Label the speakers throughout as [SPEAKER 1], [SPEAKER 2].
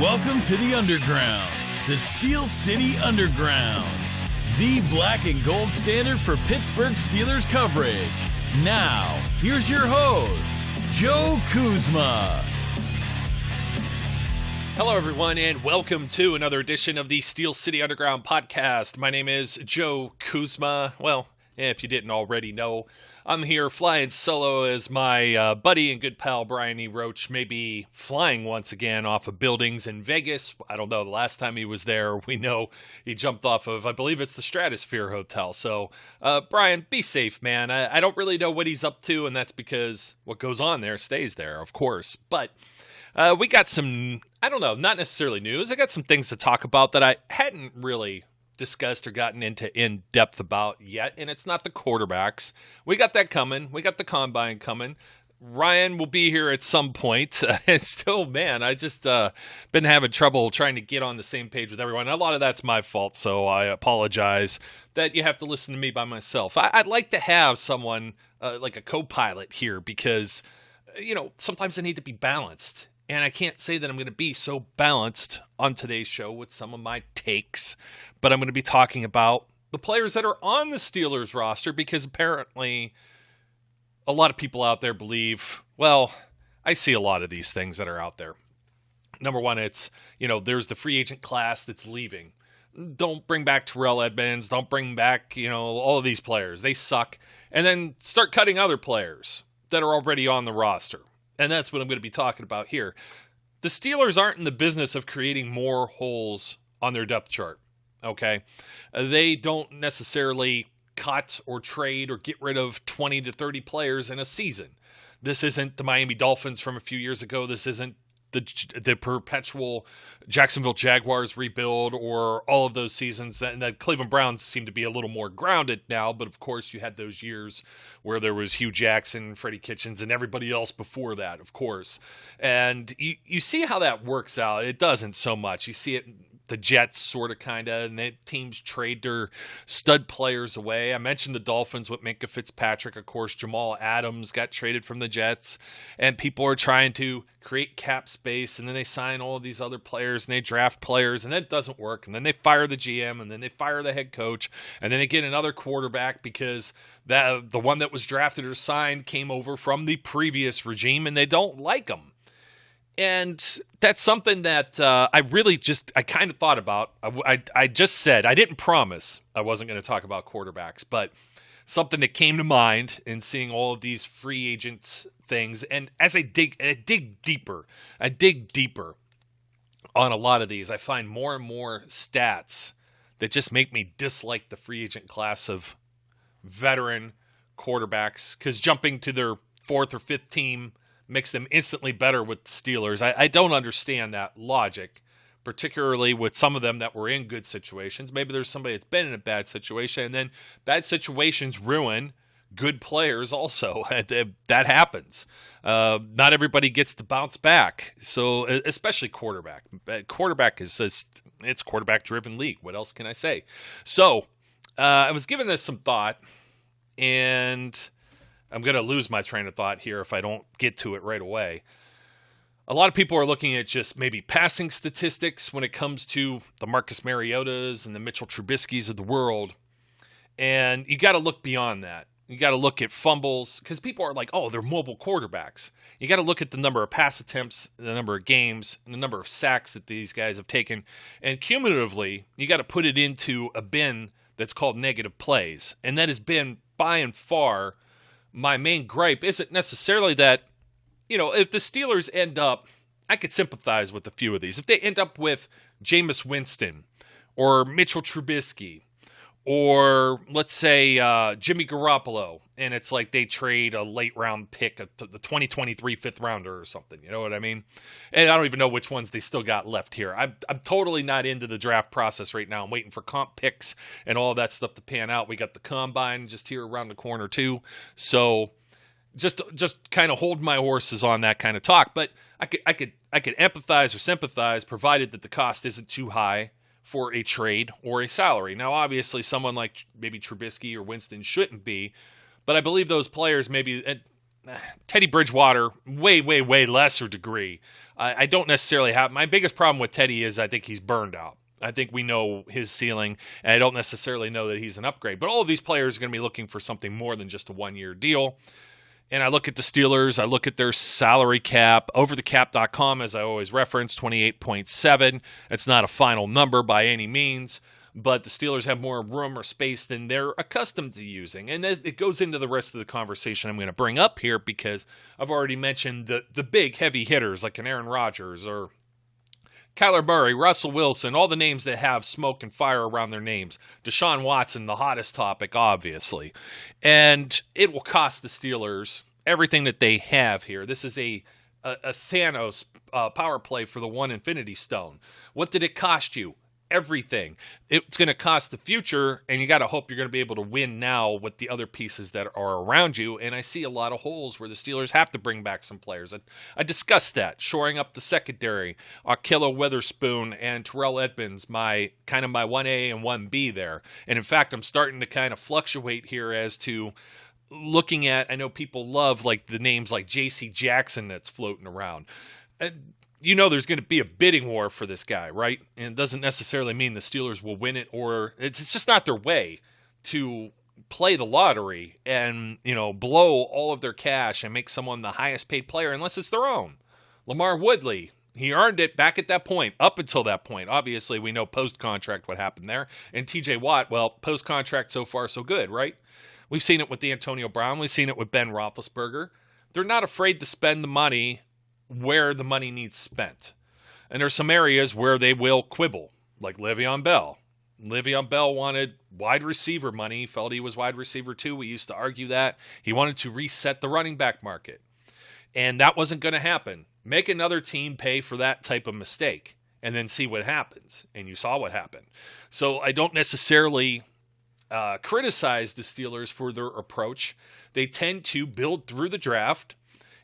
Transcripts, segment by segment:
[SPEAKER 1] Welcome to the Underground, the Steel City Underground, the black and gold standard for Pittsburgh Steelers coverage. Now, here's your host, Joe Kuzma.
[SPEAKER 2] Hello, everyone, and welcome to another edition of the Steel City Underground podcast. My name is Joe Kuzma. Well, if you didn't already know, I'm here flying solo as my buddy and good pal Brian E. Roach may be flying once again off of buildings in Vegas. I don't know, the last time he was there, we know he jumped off of, I believe it's the Stratosphere Hotel. So, Brian, be safe, man. I don't really know what he's up to, and that's because what goes on there stays there, of course. But we got some, I don't know, not necessarily news. I got some things to talk about that I hadn't really discussed or gotten into in depth about yet, and it's not the quarterbacks. We got that coming. We got the combine coming. Ryan will be here at some point. Still, man, I just been having trouble trying to get on the same page with everyone. A lot of that's my fault, so I apologize that you have to listen to me by myself. I'd like to have someone like a co-pilot here because, you know, sometimes I need to be balanced. And I can't say that I'm going to be so balanced on today's show with some of my takes, but I'm going to be talking about the players that are on the Steelers roster because apparently a lot of people out there believe, well, I see a lot of these things that are out there. Number one, it's, you know, there's the free agent class that's leaving. Don't bring back Terrell Edmonds. Don't bring back, you know, all of these players. They suck. And then start cutting other players that are already on the roster. And that's what I'm going to be talking about here. The Steelers aren't in the business of creating more holes on their depth chart, okay? They don't necessarily cut or trade or get rid of 20 to 30 players in a season. This isn't the Miami Dolphins from a few years ago. This isn't the perpetual Jacksonville Jaguars rebuild or all of those seasons. And the Cleveland Browns seem to be a little more grounded now, but of course you had those years where there was Hugh Jackson, Freddie Kitchens, and everybody else before that, of course. And you see how that works out. It doesn't so much. You see it, the Jets sort of kind of, and teams trade their stud players away. I mentioned the Dolphins with Minkah Fitzpatrick. Of course, Jamal Adams got traded from the Jets, and people are trying to create cap space, and then they sign all of these other players, and they draft players, and that doesn't work, and then they fire the GM, and then they fire the head coach, and then they get another quarterback because the one that was drafted or signed came over from the previous regime, and they don't like him. And that's something that I kind of thought about. I just said, I didn't promise I wasn't going to talk about quarterbacks, but something that came to mind in seeing all of these free agents things. And as I dig deeper on a lot of these, I find more and more stats that just make me dislike the free agent class of veteran quarterbacks, because jumping to their fourth or fifth team makes them instantly better with the Steelers. I don't understand that logic, particularly with some of them that were in good situations. Maybe there's somebody that's been in a bad situation, and then bad situations ruin good players also. That happens. Not everybody gets to bounce back, so especially quarterback. Quarterback is just, it's quarterback-driven league. What else can I say? So I was giving this some thought, and I'm going to lose my train of thought here if I don't get to it right away. A lot of people are looking at just maybe passing statistics when it comes to the Marcus Mariotas and the Mitchell Trubiskys of the world. And you got to look beyond that. You got to look at fumbles, because people are like, oh, they're mobile quarterbacks. You got to look at the number of pass attempts, the number of games, and the number of sacks that these guys have taken. And cumulatively, you got to put it into a bin that's called negative plays. And that has been, by and far, my main gripe. Isn't necessarily that, you know, if the Steelers end up, I could sympathize with a few of these. If they end up with Jameis Winston or Mitchell Trubisky or let's say Jimmy Garoppolo, and it's like they trade a late round pick, the 2023 fifth rounder or something, you know what I mean? And I don't even know which ones they still got left here. I'm totally not into the draft process right now. I'm waiting for comp picks and all of that stuff to pan out. We got the combine just here around the corner too. So just kind of hold my horses on that kind of talk. But I could empathize or sympathize, provided that the cost isn't too high for a trade or a salary. Now, obviously, someone like maybe Trubisky or Winston shouldn't be, but I believe those players maybe Teddy Bridgewater, way, way, way lesser degree. I don't necessarily have, my biggest problem with Teddy is I think he's burned out. I think we know his ceiling, and I don't necessarily know that he's an upgrade. But all of these players are going to be looking for something more than just a one-year deal. And I look at the Steelers, I look at their salary cap, overthecap.com, as I always reference, 28.7. It's not a final number by any means, but the Steelers have more room or space than they're accustomed to using. And it goes into the rest of the conversation I'm going to bring up here, because I've already mentioned the big heavy hitters like an Aaron Rodgers or Kyler Murray, Russell Wilson, all the names that have smoke and fire around their names. Deshaun Watson, the hottest topic, obviously. And it will cost the Steelers everything that they have here. This is a Thanos power play for the one Infinity Stone. What did it cost you? Everything. It's going to cost the future, and you got to hope you're going to be able to win now with the other pieces that are around you. And I see a lot of holes where the Steelers have to bring back some players. I discussed that, shoring up the secondary, Ahkello Witherspoon and Terrell Edmonds, my 1A and 1B there. And in fact, I'm starting to kind of fluctuate here as to looking at, I know people love like the names like J.C. Jackson that's floating around. You know there's going to be a bidding war for this guy, right? And it doesn't necessarily mean the Steelers will win it, or it's just not their way to play the lottery and, blow all of their cash and make someone the highest paid player unless it's their own. LaMarr Woodley, he earned it back at that point, up until that point. Obviously, we know post-contract what happened there. And TJ Watt, well, post-contract so far so good, right? We've seen it with Antonio Brown. We've seen it with Ben Roethlisberger. They're not afraid to spend the money where the money needs spent. And there's some areas where they will quibble, like Le'Veon Bell. Le'Veon Bell wanted wide receiver money. He felt he was wide receiver too. We used to argue that. He wanted to reset the running back market. And that wasn't going to happen. Make another team pay for that type of mistake and then see what happens. And you saw what happened. So I don't necessarily criticize the Steelers for their approach. They tend to build through the draft.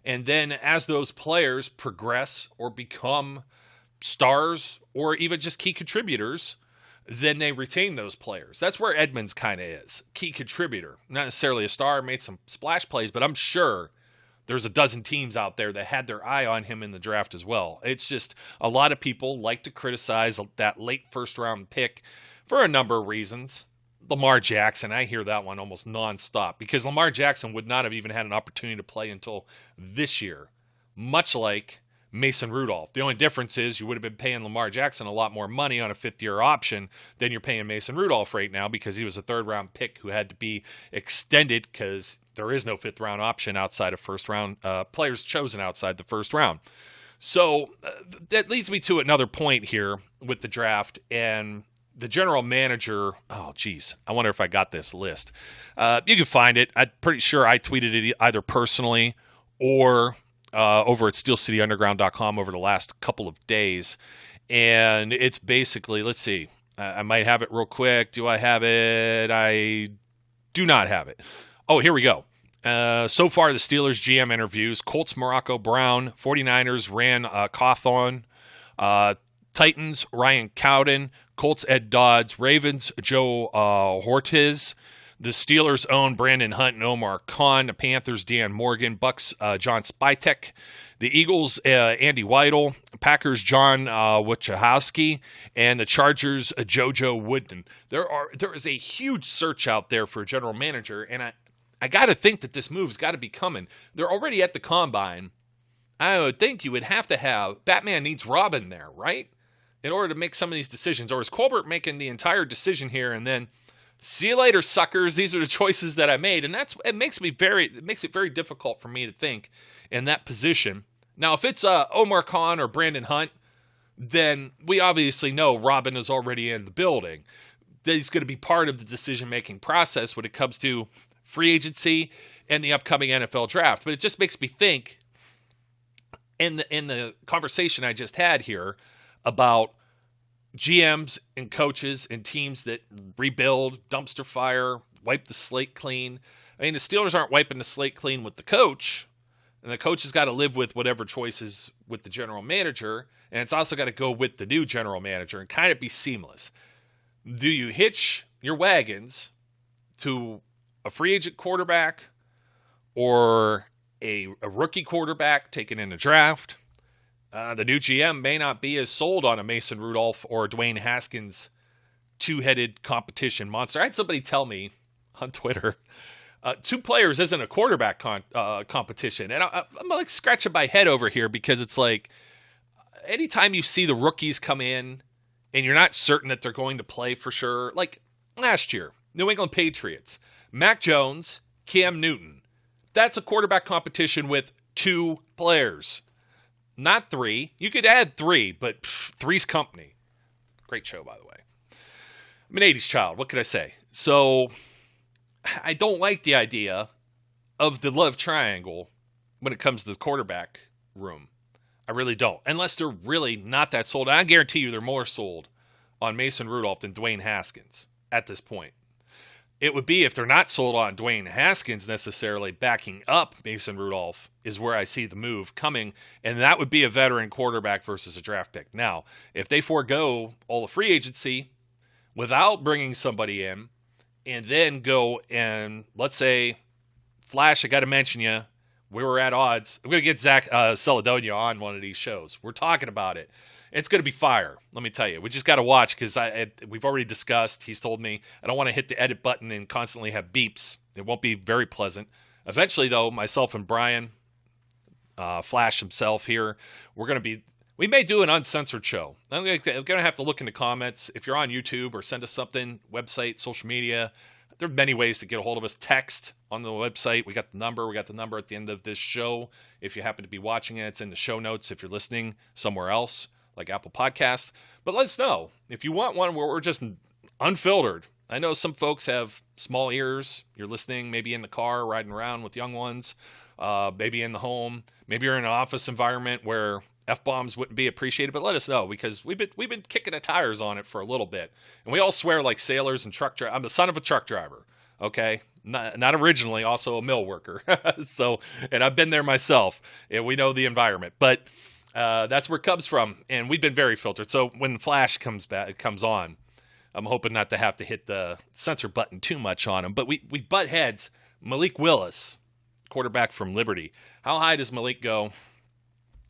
[SPEAKER 2] And then as those players progress or become stars or even just key contributors, then they retain those players. That's where Edmonds kind of is. Key contributor. Not necessarily a star, made some splash plays, but I'm sure there's a dozen teams out there that had their eye on him in the draft as well. It's just a lot of people like to criticize that late first-round pick for a number of reasons. Lamar Jackson, I hear that one almost nonstop because Lamar Jackson would not have even had an opportunity to play until this year, much like Mason Rudolph. The only difference is you would have been paying Lamar Jackson a lot more money on a fifth-year option than you're paying Mason Rudolph right now because he was a third-round pick who had to be extended because there is no fifth-round option outside of first-round players chosen outside the first round. So that leads me to another point here with the draft and the general manager. Oh, geez. I wonder if I got this list. You can find it. I'm pretty sure I tweeted it either personally or over at steelcityunderground.com over the last couple of days. And it's basically, let's see. I might have it real quick. Do I have it? I do not have it. Oh, here we go. So far, the Steelers GM interviews. Colts, Morocco Brown. 49ers, Ran Cawthon. Titans, Ryan Cowden. Colts, Ed Dodds. Ravens, Joe Hortiz. The Steelers own Brandon Hunt and Omar Khan. The Panthers, Dan Morgan. Bucks, John Spytek. The Eagles, Andy Weidel. Packers, John Wachowski. And the Chargers, JoJo Wooden. There is a huge search out there for a general manager, and I got to think that this move's got to be coming. They're already at the Combine. I would think you would have to have Batman needs Robin there, right? In order to make some of these decisions. Or is Colbert making the entire decision here and then, see you later, suckers. These are the choices that I made. And it makes it very difficult for me to think in that position. Now, if it's Omar Khan or Brandon Hunt, then we obviously know Robin is already in the building. He's going to be part of the decision-making process when it comes to free agency and the upcoming NFL draft. But it just makes me think, in the conversation I just had here, about GMs and coaches and teams that rebuild, dumpster fire, wipe the slate clean. I mean, the Steelers aren't wiping the slate clean with the coach, and the coach has got to live with whatever choices with the general manager, and it's also got to go with the new general manager and kind of be seamless. Do you hitch your wagons to a free agent quarterback, or a rookie quarterback taken in the draft. The new GM may not be as sold on a Mason Rudolph or Dwayne Haskins two-headed competition monster. I had somebody tell me on Twitter, 2 players isn't a quarterback competition. And I'm like scratching my head over here because it's like anytime you see the rookies come in and you're not certain that they're going to play for sure, like last year, New England Patriots, Mac Jones, Cam Newton. That's a quarterback competition with 2 players. Not 3. You could add 3, but 3's company. Great show, by the way. I'm an 80s child. What could I say? So I don't like the idea of the love triangle when it comes to the quarterback room. I really don't. Unless they're really not that sold. I guarantee you they're more sold on Mason Rudolph than Dwayne Haskins at this point. It would be if they're not sold on Dwayne Haskins necessarily backing up Mason Rudolph is where I see the move coming, and that would be a veteran quarterback versus a draft pick. Now, if they forego all the free agency without bringing somebody in and then go and, let's say, Flash, I got to mention you, we were at odds. I'm going to get Zach Celedonia on one of these shows. We're talking about it. It's going to be fire, let me tell you. We just got to watch because we've already discussed. He's told me I don't want to hit the edit button and constantly have beeps. It won't be very pleasant. Eventually, though, myself and Brian, Flash himself here, we may do an uncensored show. I'm going to have to look in the comments. If you're on YouTube or send us something, website, social media, there are many ways to get a hold of us. Text on the website. We got the number. We got the number at the end of this show. If you happen to be watching it, it's in the show notes if you're listening somewhere else, like Apple Podcasts. But let us know if you want one where we're just unfiltered. I know some folks have small ears. You're listening maybe in the car, riding around with young ones, maybe in the home. Maybe you're in an office environment where F-bombs wouldn't be appreciated, but let us know because we've been kicking the tires on it for a little bit. And we all swear like sailors and truck drivers. I'm the son of a truck driver, okay? Not originally, also a mill worker. And I've been there myself, and we know the environment. But that's where it comes from, and we've been very filtered. So when Flash comes on, I'm hoping not to have to hit the censor button too much on him. But we butt heads. Malik Willis, quarterback from Liberty. How high does Malik go?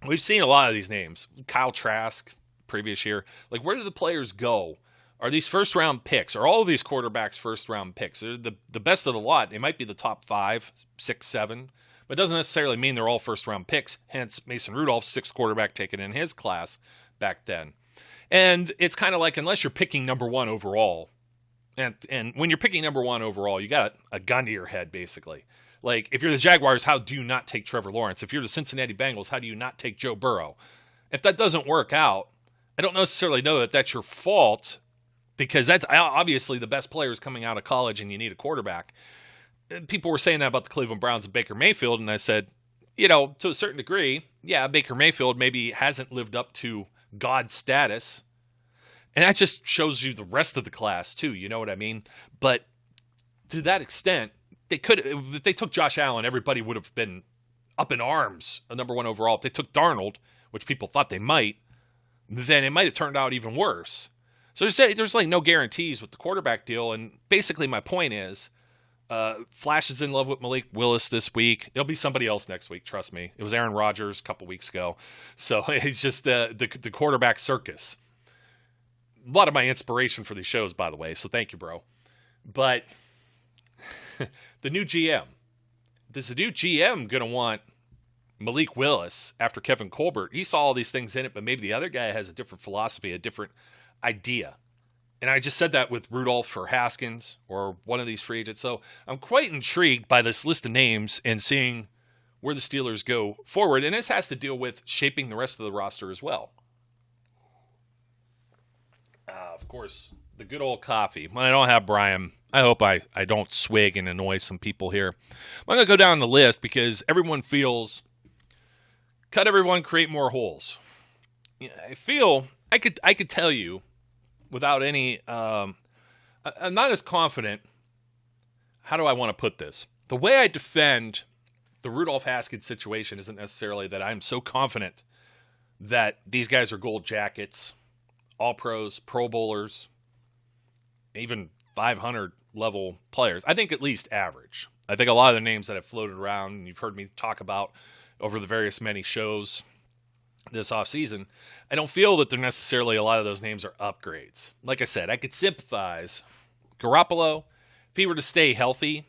[SPEAKER 2] We've seen a lot of these names. Kyle Trask, previous year. Like, where do the players go? Are these first-round picks? Are all of these quarterbacks first-round picks? They're the best of the lot. They might be the top 5, 6, 7. But it doesn't necessarily mean they're all first-round picks. Hence, Mason Rudolph, 6th quarterback taken in his class back then. And it's kind of like, unless you're picking number 1 overall, and when you're picking number 1 overall, you got a gun to your head, basically. Like, if you're the Jaguars, how do you not take Trevor Lawrence? If you're the Cincinnati Bengals, how do you not take Joe Burrow? If that doesn't work out, I don't necessarily know that that's your fault, because that's obviously the best players coming out of college and you need a quarterback. People were saying that about the Cleveland Browns and Baker Mayfield, and I said, to a certain degree, yeah, Baker Mayfield maybe hasn't lived up to God status, and that just shows you the rest of the class too, you know what I mean? But to that extent, they could, if they took Josh Allen, everybody would have been up in arms, a number 1 overall. If they took Darnold, which people thought they might, then it might have turned out even worse. So there's like no guarantees with the quarterback deal, and basically my point is, Flash is in love with Malik Willis this week. It'll be somebody else next week, trust me. It was Aaron Rodgers a couple weeks ago. So it's just the quarterback circus. A lot of my inspiration for these shows, by the way, so thank you, bro. But the new GM. Does the new GM going to want Malik Willis after Kevin Colbert? He saw all these things in it, but maybe the other guy has a different philosophy, a different idea. And I just said that with Rudolph or Haskins or one of these free agents. So I'm quite intrigued by this list of names and seeing where the Steelers go forward. And this has to deal with shaping the rest of the roster as well. Of course, the good old coffee. When I don't have Brian, I hope I don't swig and annoy some people here. I'm going to go down the list because everyone feels, cut everyone, create more holes. I feel, I could tell you without any, I'm not as confident. How do I want to put this? The way I defend the Rudolph Haskins situation isn't necessarily that I'm so confident that these guys are gold jackets, all pros, pro bowlers, even 500 level players. I think at least average. I think a lot of the names that have floated around and you've heard me talk about over the various many shows this offseason, I don't feel that they're necessarily a lot of those names are upgrades. Like I said, I could sympathize. Garoppolo, if he were to stay healthy,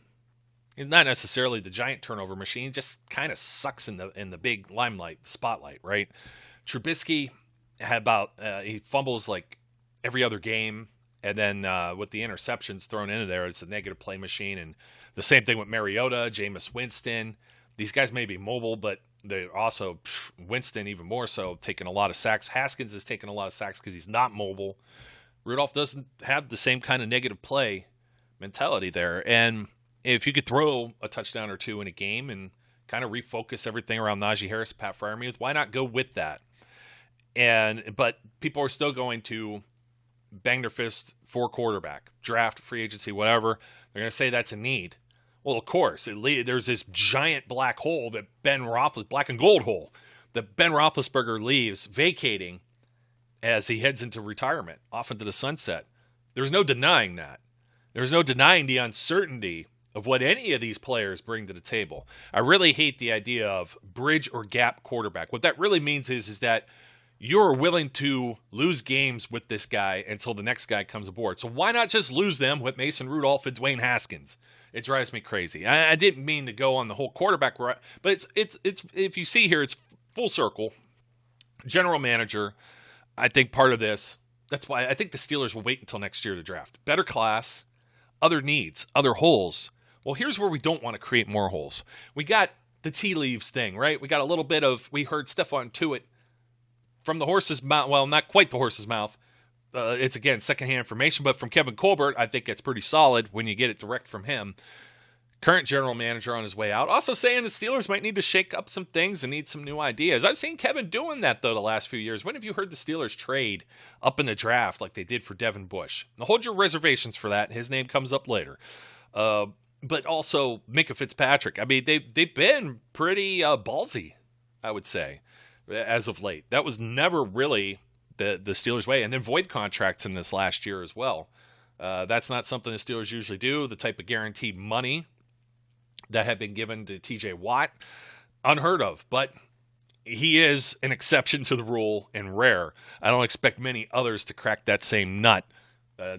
[SPEAKER 2] he's not necessarily the giant turnover machine, just kind of sucks in the big limelight, the spotlight, right? Trubisky had he fumbles like every other game, and then with the interceptions thrown into there, it's a negative play machine. And the same thing with Mariota, Jameis Winston. These guys may be mobile, but they're also, Winston even more so, taking a lot of sacks. Haskins is taking a lot of sacks because he's not mobile. Rudolph doesn't have the same kind of negative play mentality there. And if you could throw a touchdown or two in a game and kind of refocus everything around Najee Harris, Pat Freiermuth, why not go with that? But people are still going to bang their fist for quarterback, draft, free agency, whatever. They're going to say that's a need. Well, of course, there's this giant black hole that black and gold hole that Ben Roethlisberger leaves vacating as he heads into retirement, off into the sunset. There's no denying that. There's no denying the uncertainty of what any of these players bring to the table. I really hate the idea of bridge or gap quarterback. What that really means is that you're willing to lose games with this guy until the next guy comes aboard. So why not just lose them with Mason Rudolph and Dwayne Haskins? It drives me crazy. I didn't mean to go on the whole quarterback, but it's if you see here, it's full circle. General manager, I think part of this. That's why I think the Steelers will wait until next year to draft. Better class, other needs, other holes. Well, here's where we don't want to create more holes. We got the tea leaves thing, right? We got a little bit of, we heard Stephon Tuitt from the horse's mouth. Well, not quite the horse's mouth. It's, again, secondhand information, but from Kevin Colbert, I think it's pretty solid when you get it direct from him. Current general manager on his way out. Also saying the Steelers might need to shake up some things and need some new ideas. I've seen Kevin doing that, though, the last few years. When have you heard the Steelers trade up in the draft like they did for Devin Bush? Now, hold your reservations for that. His name comes up later. But also Minkah Fitzpatrick. I mean, they've been pretty ballsy, I would say, as of late. That was never really the Steelers' way. And then void contracts in this last year as well. That's not something the Steelers usually do. The type of guaranteed money that had been given to TJ Watt, unheard of. But he is an exception to the rule and rare. I don't expect many others to crack that same nut. I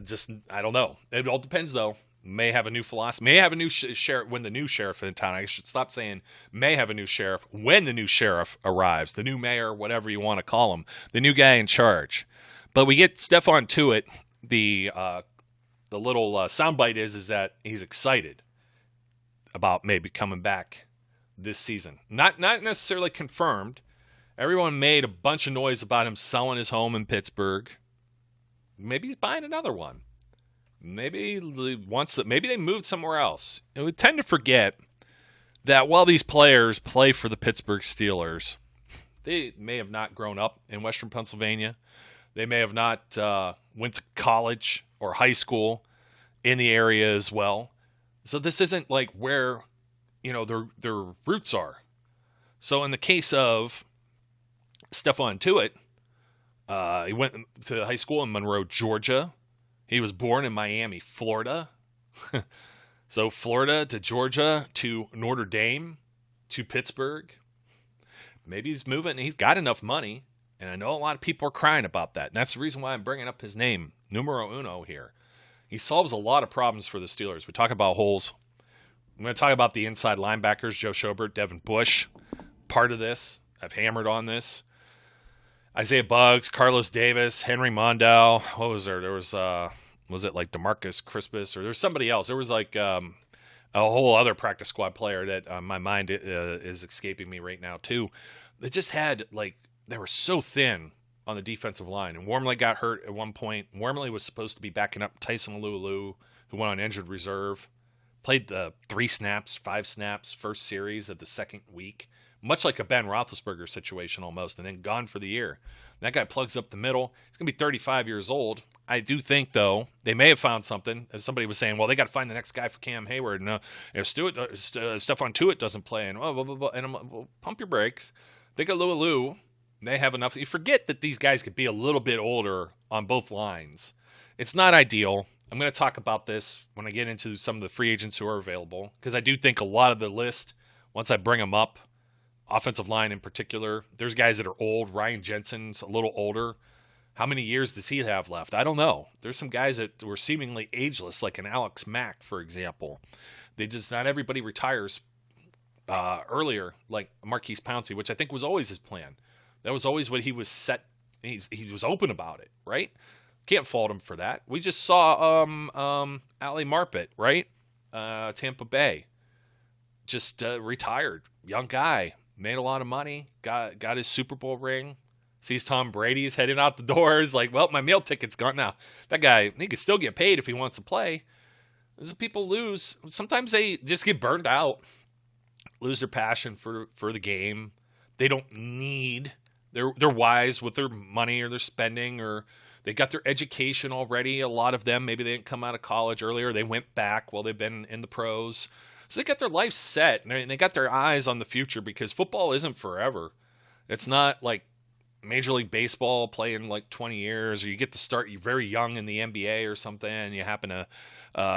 [SPEAKER 2] don't know. It all depends, though. May have a new philosophy. May have a new sheriff when the new sheriff in town. I should stop saying may have a new sheriff when the new sheriff arrives. The new mayor, whatever you want to call him. The new guy in charge. But we get Stephon Tuitt. The little soundbite is that he's excited about maybe coming back this season. Not necessarily confirmed. Everyone made a bunch of noise about him selling his home in Pittsburgh. Maybe he's buying another one. Maybe they moved somewhere else. And we tend to forget that while these players play for the Pittsburgh Steelers, they may have not grown up in Western Pennsylvania. They may have not went to college or high school in the area as well. So this isn't like where, their roots are. So in the case of Stephon Tuitt, he went to high school in Monroe, Georgia. He was born in Miami, Florida. So Florida to Georgia to Notre Dame to Pittsburgh. Maybe he's moving. He's got enough money. And I know a lot of people are crying about that. And that's the reason why I'm bringing up his name, numero uno here. He solves a lot of problems for the Steelers. We talk about holes. I'm going to talk about the inside linebackers, Joe Schobert, Devin Bush. Part of this. I've hammered on this. Isaiah Buggs, Carlos Davis, Henry Mondale. What was there? There was it like DeMarcus Crispus, or there's somebody else? There was like a whole other practice squad player that my mind is escaping me right now too. They just had they were so thin on the defensive line, and Wormley got hurt at one point. Wormley was supposed to be backing up Tyson Alualu, who went on injured reserve, played the 3 snaps, 5 snaps, first series of the second week. Much like a Ben Roethlisberger situation almost, and then gone for the year. That guy plugs up the middle. He's going to be 35 years old. I do think, though, they may have found something. As somebody was saying, well, they got to find the next guy for Cam Hayward. And if Stephon Tuitt doesn't play, and blah, blah, blah, blah, and I'm like, well, pump your brakes. Think of Lou. They have enough. You forget that these guys could be a little bit older on both lines. It's not ideal. I'm going to talk about this when I get into some of the free agents who are available, because I do think a lot of the list, once I bring them up, offensive line in particular, there's guys that are old. Ryan Jensen's a little older. How many years does he have left? I don't know. There's some guys that were seemingly ageless, like an Alex Mack, for example. Not everybody retires earlier, like Marquise Pouncey, which I think was always his plan. That was always what he was set. He was open about it, right? Can't fault him for that. We just saw Ali Marpet, right? Tampa Bay, just retired, young guy, made a lot of money, got his Super Bowl ring. Sees Tom Brady's heading out the doors, like, well, my meal ticket's gone now. That guy, he could still get paid if he wants to play. As people lose, sometimes they just get burned out, lose their passion for the game. They don't need. They're wise with their money or their spending, or they got their education already. A lot of them, maybe they didn't come out of college earlier. They went back while they've been in the pros. So they got their life set, and they got their eyes on the future, because football isn't forever. It's not like Major League Baseball, playing like 20 years, or you get to start you're very young in the NBA or something, and you happen to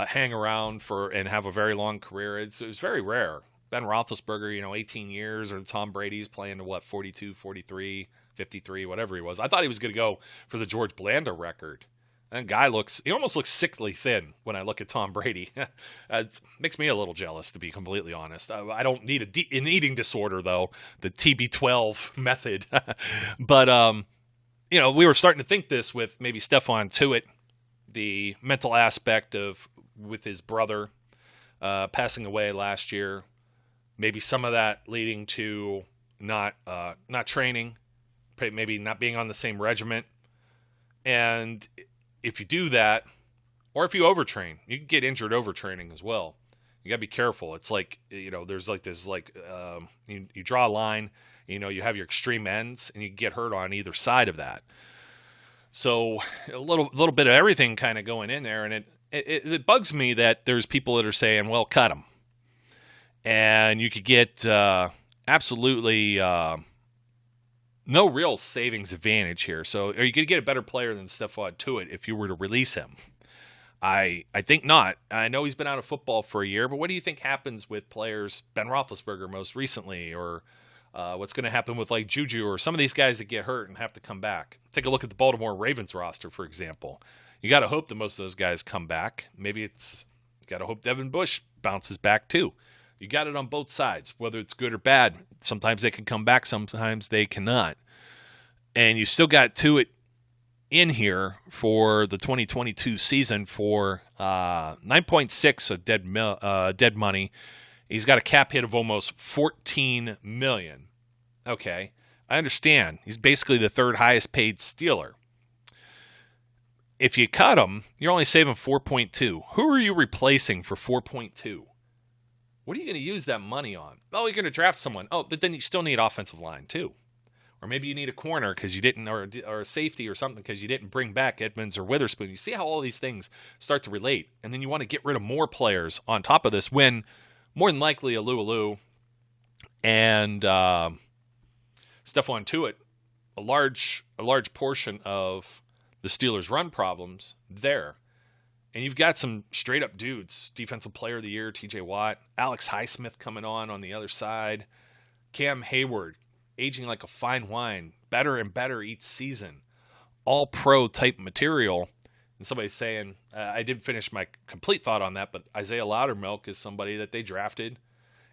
[SPEAKER 2] hang around and have a very long career. It's very rare. Ben Roethlisberger, 18 years, or Tom Brady's playing to 42, 43, 53, whatever he was. I thought he was going to go for the George Blanda record. That guy he almost looks sickly thin when I look at Tom Brady. It makes me a little jealous, to be completely honest. I don't need an eating disorder, though, the TB12 method. But, we were starting to think this with maybe Stephon Tuitt, the mental aspect with his brother passing away last year. Maybe some of that leading to not training, maybe not being on the same regiment. And if you do that, or if you overtrain, you can get injured overtraining as well. You got to be careful. It's like, there's like this, you draw a line, you have your extreme ends, and you get hurt on either side of that. So a little bit of everything kind of going in there, and it bugs me that there's people that are saying, well, cut them. And you could get absolutely no real savings advantage here. So are you going to get a better player than Stephon Tuitt if you were to release him? I think not. I know he's been out of football for a year, but what do you think happens with players, Ben Roethlisberger most recently, or what's going to happen with like Juju, or some of these guys that get hurt and have to come back? Take a look at the Baltimore Ravens roster, for example. You got to hope that most of those guys come back. Maybe you got to hope Devin Bush bounces back too. You got it on both sides, whether it's good or bad. Sometimes they can come back, sometimes they cannot. And you still got Tuitt in here for the 2022 season for 9.6 of dead money. He's got a cap hit of almost $14 million. Okay, I understand. He's basically the third highest paid Steeler. If you cut him, you're only saving 4.2. Who are you replacing for 4.2? What are you going to use that money on? Oh, you're going to draft someone. Oh, but then you still need offensive line too. Or maybe you need a corner because you didn't, or a safety or something because you didn't bring back Edmonds or Witherspoon. You see how all these things start to relate. And then you want to get rid of more players on top of this when more than likely Alu and Stephon Tuitt, a large portion of the Steelers' run problems there. And you've got some straight-up dudes, Defensive Player of the Year, T.J. Watt, Alex Highsmith coming on the other side, Cam Hayward, aging like a fine wine, better and better each season, all-pro type material. And somebody's saying, I didn't finish my complete thought on that, but Isaiah Loudermilk is somebody that they drafted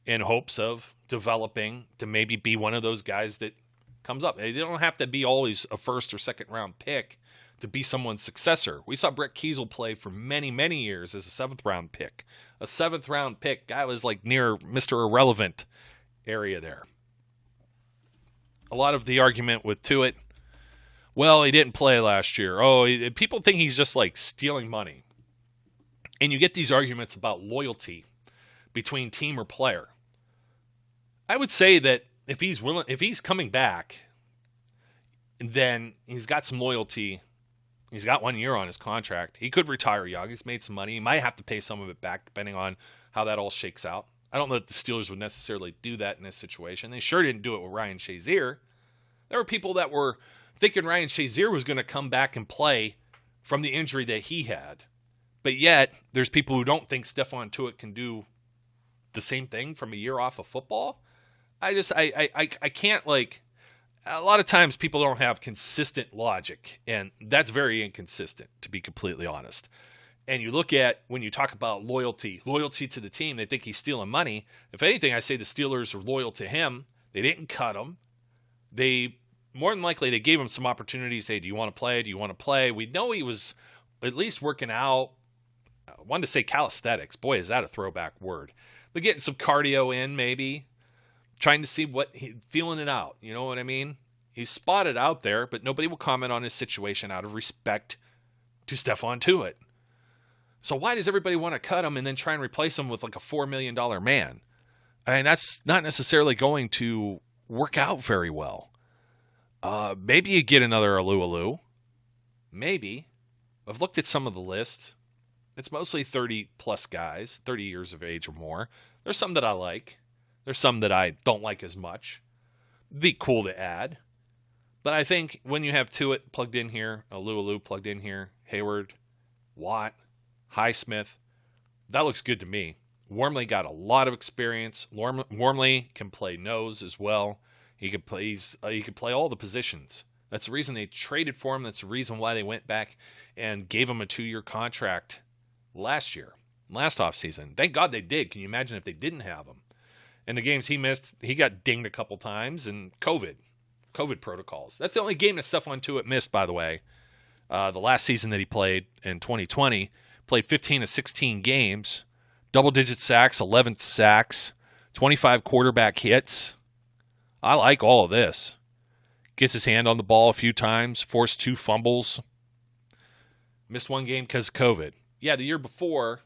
[SPEAKER 2] in hopes of developing to maybe be one of those guys that comes up. They don't have to be always a first or second round pick to be someone's successor. We saw Brett Kiesel play for many, many years as a seventh-round pick. A seventh-round pick. Guy was like near Mr. Irrelevant area there. A lot of the argument with Tuitt, well, he didn't play last year. Oh, people think he's just like stealing money. And you get these arguments about loyalty between team or player. I would say that if he's coming back, then he's got some loyalty. He's got 1 year on his contract. He could retire young. He's made some money. He might have to pay some of it back depending on how that all shakes out. I don't know that the Steelers would necessarily do that in this situation. They sure didn't do it with Ryan Shazier. There were people that were thinking Ryan Shazier was going to come back and play from the injury that he had. But yet, there's people who don't think Stephon Tuitt can do the same thing from a year off of football. I can't, like, a lot of times people don't have consistent logic, and that's very inconsistent, to be completely honest. And you look at, when you talk about loyalty to the team, they think he's stealing money. If anything, I say the Steelers are loyal to him. They didn't cut him. More than likely, they gave him some opportunities. Hey, do you want to play? Do you want to play? We know he was at least working out. I wanted to say calisthenics. Boy, is that a throwback word. But getting some cardio in, maybe. Trying to see feeling it out. You know what I mean? He's spotted out there, but nobody will comment on his situation out of respect to Stephon Tuitt. So why does everybody want to cut him and then try and replace him with like a $4 million man? I mean, that's not necessarily going to work out very well. Maybe you get another Alu. Maybe. I've looked at some of the list. It's mostly 30-plus guys, 30 years of age or more. There's some that I like. There's some that I don't like as much. It'd be cool to add. But I think when you have Tuitt plugged in here, Alu plugged in here, Hayward, Watt, Highsmith, that looks good to me. Wormley got a lot of experience. Wormley can play nose as well. He could play all the positions. That's the reason they traded for him. That's the reason why they went back and gave him a 2-year contract last offseason. Thank God they did. Can you imagine if they didn't have him? And the games he missed, he got dinged a couple times, and COVID protocols. That's the only game that Stephon Tuitt missed, by the way. The last season that he played in 2020, played 15 of 16 games, double-digit sacks, 11 sacks, 25 quarterback hits. I like all of this. Gets his hand on the ball a few times, forced 2 fumbles. Missed 1 game because of COVID. Yeah, the year before,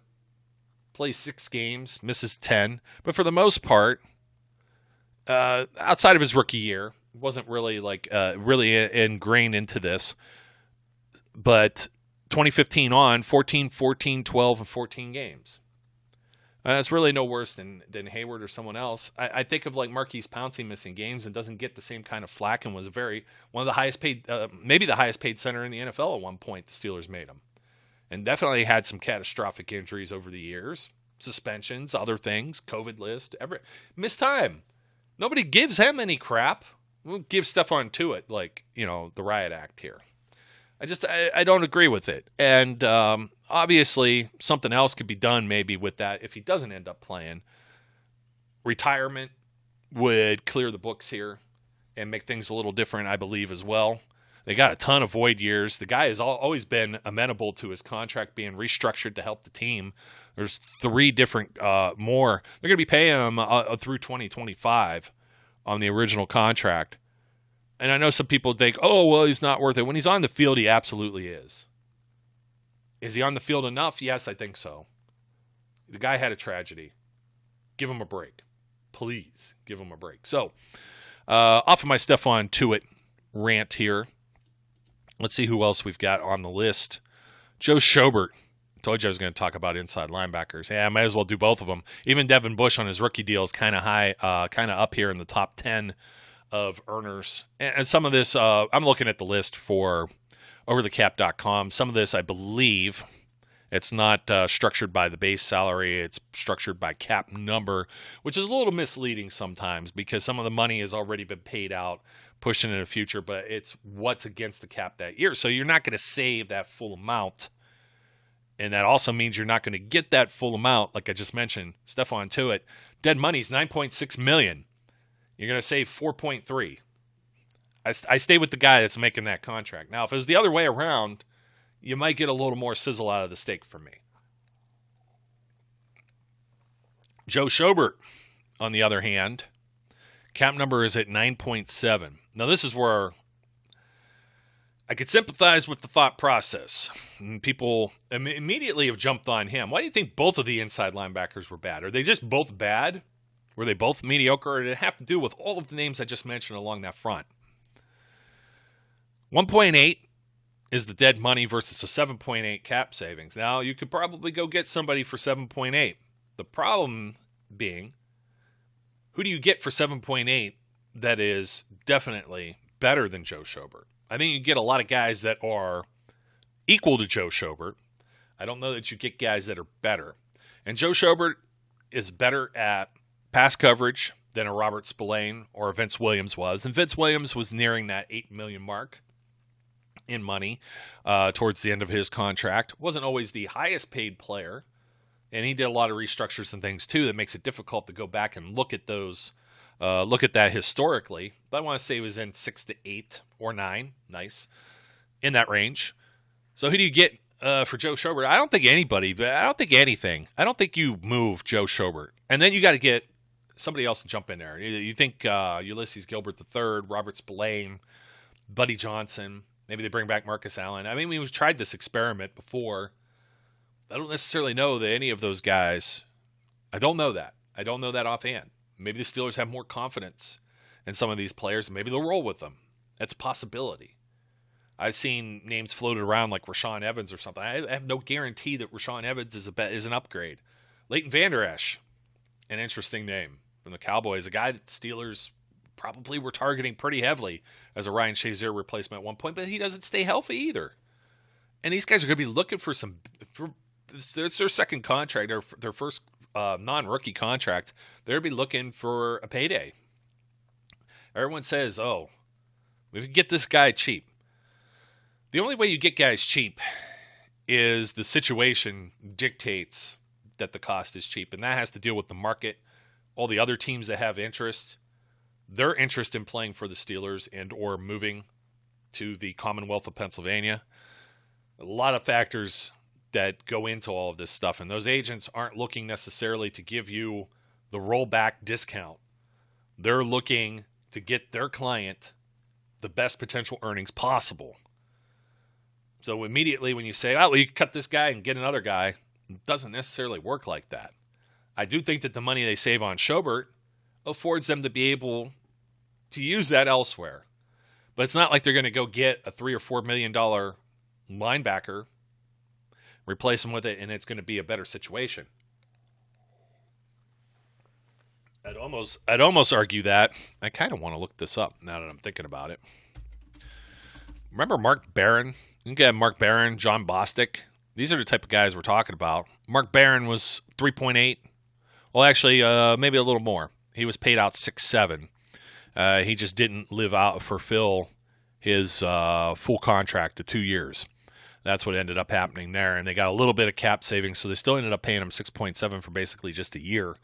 [SPEAKER 2] plays 6 games, misses 10. But for the most part, outside of his rookie year, wasn't really really ingrained into this. But 2015 on, 14, 12, and 14 games. That's really no worse than Hayward or someone else. I think of like Marquise Pouncey missing games and doesn't get the same kind of flack, and was one of the highest paid, maybe the highest paid center in the NFL at one point. The Steelers made him, and definitely had some catastrophic injuries over the years, suspensions, other things, COVID list, missed time. Nobody gives him any crap. We'll give Stephon Tuitt the riot act here. I don't agree with it. And obviously, something else could be done maybe with that if he doesn't end up playing. Retirement would clear the books here and make things a little different, I believe, as well. They got a ton of void years. The guy has always been amenable to his contract being restructured to help the team. There's 3 different more. They're going to be paying him through 2025 on the original contract. And I know some people think, oh, well, he's not worth it. When he's on the field, he absolutely is. Is he on the field enough? Yes, I think so. The guy had a tragedy. Give him a break. Please, give him a break. So, off of my Stephon Tuitt rant here, let's see who else we've got on the list. Joe Schobert. Told you I was going to talk about inside linebackers. Yeah, I might as well do both of them. Even Devin Bush on his rookie deal is kind of high, kind of up here in the top 10 of earners. And some of this, I'm looking at the list for overthecap.com. Some of this, I believe, it's not structured by the base salary. It's structured by cap number, which is a little misleading sometimes because some of the money has already been paid out, pushed into the future, but it's what's against the cap that year. So you're not going to save that full amount. And that also means you're not going to get that full amount, like I just mentioned. Stephon Tuitt, dead money is $9.6 million. You're going to save 4.3. I stay with the guy that's making that contract. Now, if it was the other way around, you might get a little more sizzle out of the steak from me. Joe Schobert, on the other hand, cap number is at 9.7. Now, this is where I could sympathize with the thought process. And people immediately have jumped on him. Why do you think both of the inside linebackers were bad? Are they just both bad? Were they both mediocre? Or did it have to do with all of the names I just mentioned along that front? 1.8 is the dead money versus a 7.8 cap savings. Now, you could probably go get somebody for 7.8. The problem being, who do you get for 7.8 that is definitely better than Joe Schobert? I think you get a lot of guys that are equal to Joe Schobert. I don't know that you get guys that are better. And Joe Schobert is better at pass coverage than a Robert Spillane or a Vince Williams was. And Vince Williams was nearing that $8 million mark in money towards the end of his contract. Wasn't always the highest paid player. And he did a lot of restructures and things too that makes it difficult to go back and look at those, look at that historically. But I want to say he was in 6 to 8 or 9, nice, in that range. So who do you get for Joe Schobert? I don't think anybody, but I don't think anything. I don't think you move Joe Schobert. And then you got to get somebody else to jump in there. You think Ulysses Gilbert III, Robert Spillane, Buddy Johnson. Maybe they bring back Marcus Allen. I mean, we've tried this experiment before. I don't necessarily know that any of those guys, I don't know that. I don't know that offhand. Maybe the Steelers have more confidence in some of these players, and maybe they'll roll with them. That's a possibility. I've seen names floated around like Rashaan Evans or something. I have no guarantee that Rashaan Evans is an upgrade. Leighton Vander Esch, an interesting name from the Cowboys, a guy that the Steelers probably were targeting pretty heavily as a Ryan Shazier replacement at one point, but he doesn't stay healthy either. And these guys are going to be looking for it's their second contract, their first non-rookie contract. They're going to be looking for a payday. Everyone says, oh, we can get this guy cheap. The only way you get guys cheap is the situation dictates that the cost is cheap, and that has to deal with the market, all the other teams that have interest, their interest in playing for the Steelers and or moving to the Commonwealth of Pennsylvania. A lot of factors that go into all of this stuff, and those agents aren't looking necessarily to give you the rollback discount. They're looking to get their client the best potential earnings possible. So immediately when you say, oh, well, you can cut this guy and get another guy, it doesn't necessarily work like that. I do think that the money they save on Schobert affords them to be able to use that elsewhere. But it's not like they're going to go get a $3 or $4 million linebacker, replace him with it, and it's going to be a better situation. I'd almost argue that. I kind of want to look this up now that I'm thinking about it. Remember Mark Barron? You can get Mark Barron, John Bostic. These are the type of guys we're talking about. Mark Barron was 3.8. Well, actually, maybe a little more. He was paid out 6.7. He just didn't fulfill his full contract of 2 years. That's what ended up happening there. And they got a little bit of cap savings, so they still ended up paying him 6.7 for basically just a year.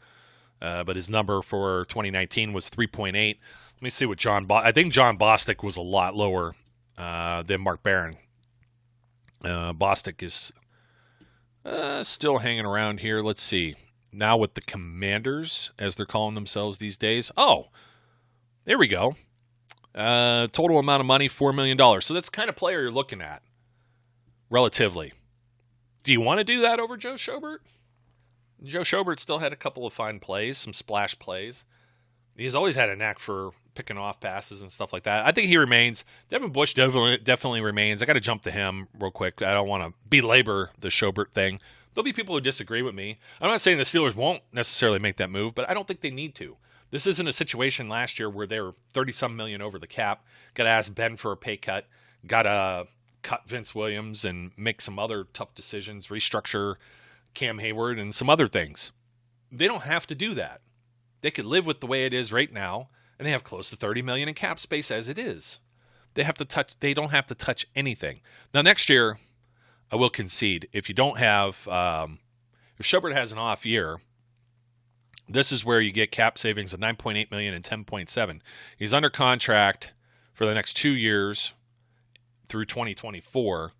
[SPEAKER 2] But his number for 2019 was 3.8. Let me see what I think John Bostic was a lot lower than Mark Barron. Bostic is still hanging around here. Let's see. Now with the Commanders, as they're calling themselves these days. Oh, there we go. Total amount of money, $4 million. So that's the kind of player you're looking at, relatively. Do you want to do that over Joe Schobert? Joe Schobert still had a couple of fine plays, some splash plays. He's always had a knack for picking off passes and stuff like that. I think he remains. Devin Bush definitely remains. I got to jump to him real quick. I don't want to belabor the Schobert thing. There'll be people who disagree with me. I'm not saying the Steelers won't necessarily make that move, but I don't think they need to. This isn't a situation last year where they were 30-some million over the cap. Got to ask Ben for a pay cut. Got to cut Vince Williams and make some other tough decisions, restructure Cam Hayward and some other things. They don't have to do that. They could live with the way it is right now, and they have close to $30 million in cap space as it is. They don't have to touch anything. Now next year, I will concede, if you don't have if Schobert has an off year, this is where you get cap savings of $9.8 million and $10.7. He's under contract for the next 2 years through 2024,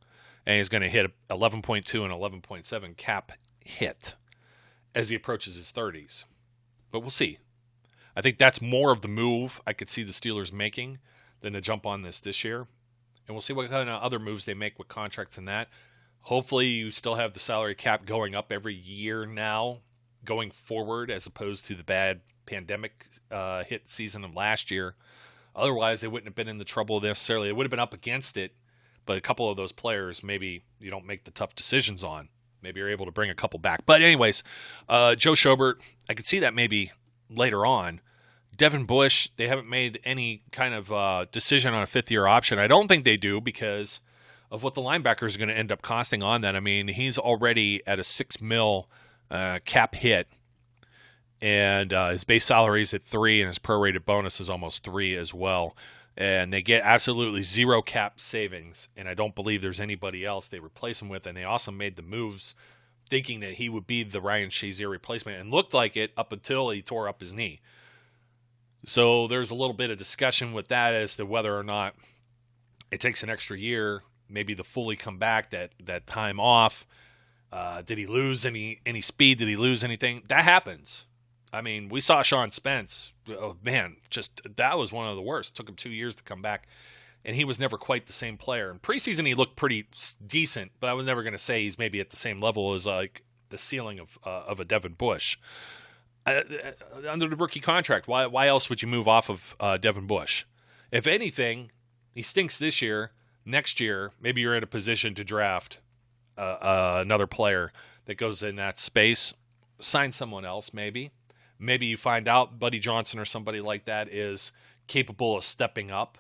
[SPEAKER 2] and he's going to hit 11.2 and 11.7 cap hit as he approaches his 30s. But we'll see. I think that's more of the move I could see the Steelers making than to jump on this year. And we'll see what kind of other moves they make with contracts and that. Hopefully you still have the salary cap going up every year now, going forward, as opposed to the bad pandemic hit season of last year. Otherwise, they wouldn't have been in the trouble necessarily. They would have been up against it, but a couple of those players maybe you don't make the tough decisions on. Maybe you're able to bring a couple back. But anyways, Joe Schobert, I could see that maybe later on. Devin Bush, they haven't made any kind of decision on a fifth-year option. I don't think they do because of what the linebackers are going to end up costing on that. I mean, he's already at a $6 million cap hit, and his base salary is at $3 million, and his prorated bonus is almost $3 million as well. And they get absolutely zero cap savings, and I don't believe there's anybody else they replace him with. And they also made the moves thinking that he would be the Ryan Shazier replacement, and looked like it up until he tore up his knee. So there's a little bit of discussion with that as to whether or not it takes an extra year, maybe to fully come back, that time off. Did he lose any speed? Did he lose anything? That happens. I mean, we saw Sean Spence. Oh, man, that was one of the worst. It took him 2 years to come back, and he was never quite the same player. In preseason, he looked pretty decent, but I was never going to say he's maybe at the same level as like the ceiling of a Devin Bush. Under the rookie contract, why else would you move off of Devin Bush? If anything, he stinks this year. Next year, maybe you're in a position to draft another player that goes in that space. Sign someone else, maybe. Maybe you find out Buddy Johnson or somebody like that is capable of stepping up.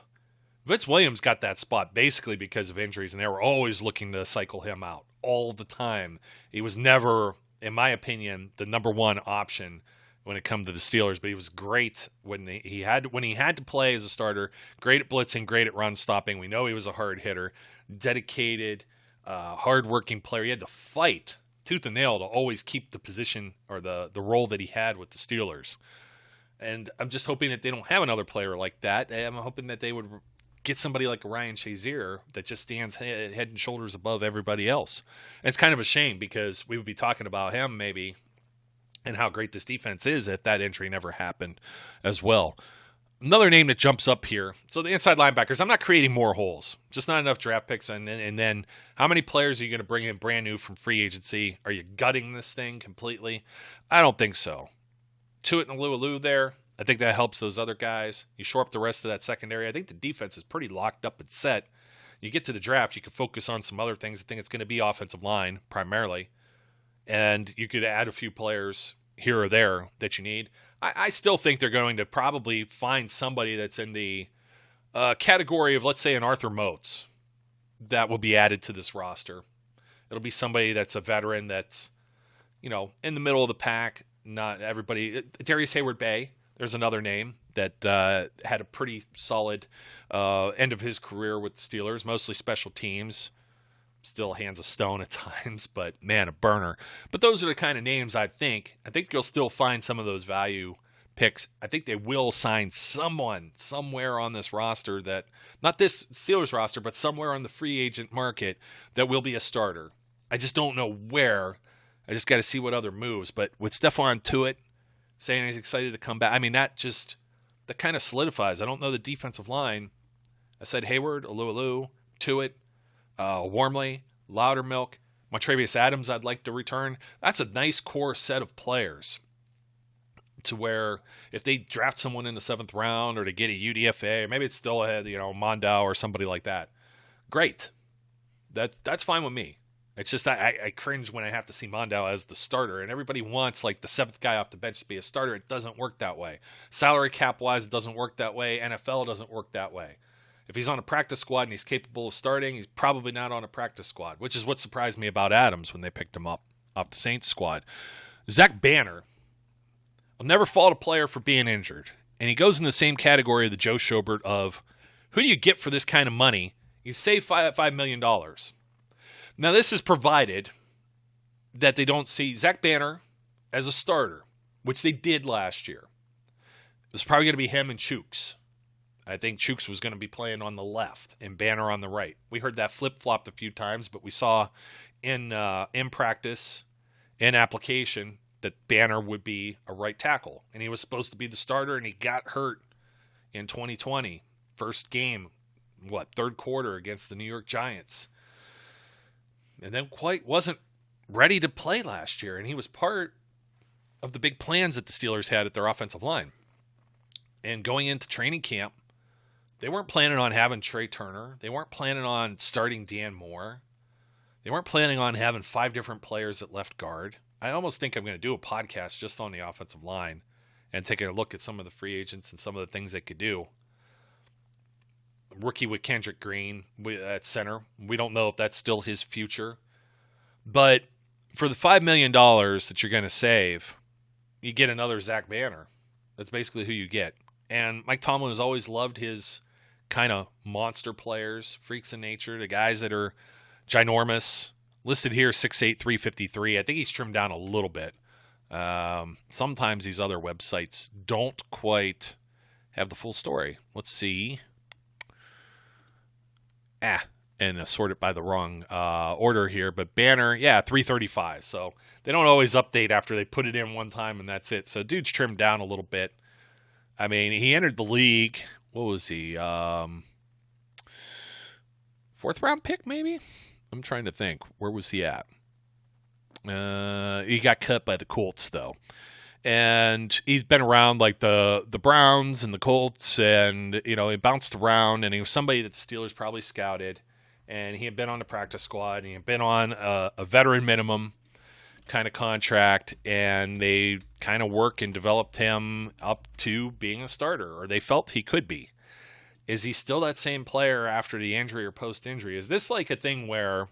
[SPEAKER 2] Vince Williams got that spot basically because of injuries, and they were always looking to cycle him out all the time. He was never, in my opinion, the number one option when it comes to the Steelers, but he was great when he had to play as a starter. Great at blitzing, great at run stopping. We know he was a hard hitter, dedicated, hard-working player. He had to fight tooth and nail to always keep the position or the role that he had with the Steelers. And I'm just hoping that they don't have another player like that. I'm hoping that they would get somebody like Ryan Shazier that just stands head and shoulders above everybody else. And it's kind of a shame because we would be talking about him maybe and how great this defense is if that injury never happened as well. Another name that jumps up here. So the inside linebackers, I'm not creating more holes. Just not enough draft picks. And then how many players are you going to bring in brand new from free agency? Are you gutting this thing completely? I don't think so. Tuitt and Alualu there. I think that helps those other guys. You shore up the rest of that secondary. I think the defense is pretty locked up and set. You get to the draft, you can focus on some other things. I think it's going to be offensive line primarily. And you could add a few players here or there that you need. I still think they're going to probably find somebody that's in the category of, let's say, an Arthur Moats that will be added to this roster. It'll be somebody that's a veteran that's, in the middle of the pack. Not everybody. Darius Hayward-Bay, there's another name that had a pretty solid end of his career with the Steelers, mostly special teams. Still hands of stone at times, but man, a burner. But those are the kind of names I think you'll still find some of those value picks. I think they will sign someone somewhere on this roster that, not this Steelers roster, but somewhere on the free agent market that will be a starter. I just don't know where. I just got to see what other moves. But with Stephon Tuitt saying he's excited to come back, I mean, that kind of solidifies. I don't know the defensive line. I said Hayward, Alualu, Tuitt, Wormley, Loudermilk, Montravius Adams I'd like to return. That's a nice core set of players to where if they draft someone in the 7th round or to get a UDFA, or maybe it's still ahead, Mondau or somebody like that. Great. That's fine with me. It's just I cringe when I have to see Mondau as the starter, and everybody wants like the 7th guy off the bench to be a starter. It doesn't work that way. Salary cap-wise, it doesn't work that way. NFL doesn't work that way. If he's on a practice squad and he's capable of starting, he's probably not on a practice squad, which is what surprised me about Adams when they picked him up off the Saints squad. Zach Banner will never fault a player for being injured, and he goes in the same category of the Joe Schobert of who do you get for this kind of money? You save $5 million. Now, this is provided that they don't see Zach Banner as a starter, which they did last year. It's probably going to be him and Chooks. I think Chooks was going to be playing on the left and Banner on the right. We heard that flip-flopped a few times, but we saw in practice, in application, that Banner would be a right tackle. And he was supposed to be the starter, and he got hurt in 2020. First game, third quarter against the New York Giants. And then quite wasn't ready to play last year, and he was part of the big plans that the Steelers had at their offensive line. And going into training camp, they weren't planning on having Trey Turner. They weren't planning on starting Dan Moore. They weren't planning on having 5 different players at left guard. I almost think I'm going to do a podcast just on the offensive line and taking a look at some of the free agents and some of the things they could do. rookie with Kendrick Green at center. We don't know if that's still his future. But for the $5 million that you're going to save, you get another Zach Banner. That's basically who you get. And Mike Tomlin has always loved his kind of monster players, freaks in nature, the guys that are ginormous. Listed here 6'8", 353. I think he's trimmed down a little bit. Sometimes these other websites don't quite have the full story. Let's see. And sort it by the wrong order here. But Banner, 335. So they don't always update after they put it in one time and that's it. So dude's trimmed down a little bit. I mean, he entered the league. What was he? 4th round pick, maybe? I'm trying to think. Where was he at? He got cut by the Colts, though. And he's been around like the Browns and the Colts, and he bounced around, and he was somebody that the Steelers probably scouted, and he had been on the practice squad, and he had been on a veteran minimum kind of contract, and they kind of work and developed him up to being a starter, or they felt he could be. Is he still that same player after the injury or post-injury? Is this like a thing where